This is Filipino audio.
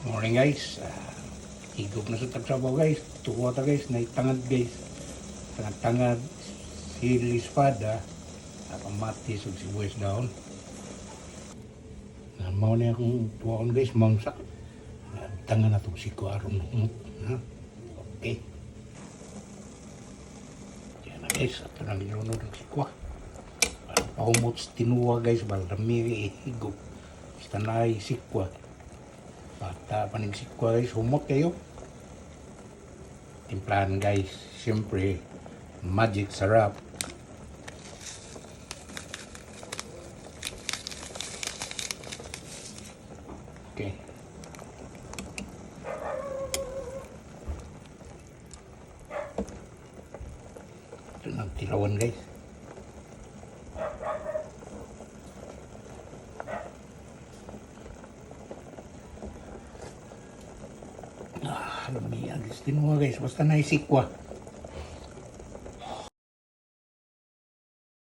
Morning guys. Higop na sa tagsabaw guys. Tuwa ta guys. Naitangad guys. Tangad-tangad. Sili espada. Kamatis ug sibuyas daon. Mao na akong tuwaon guys. Mangsa. Tangan na itong siko aron. Ha? Okay. Yan na guys. Ito na nilunod ang sikwa. Pahumot sa tinuwa guys. Balamiri higop. Basta na ay sikwa. Bata paning sikwa guys, humot kayo. Timplahan guys, siyempre magic sarap. Okay. Ito na tilawan guys. Lumiyan guys, tinuwa guys, basta na isikwa.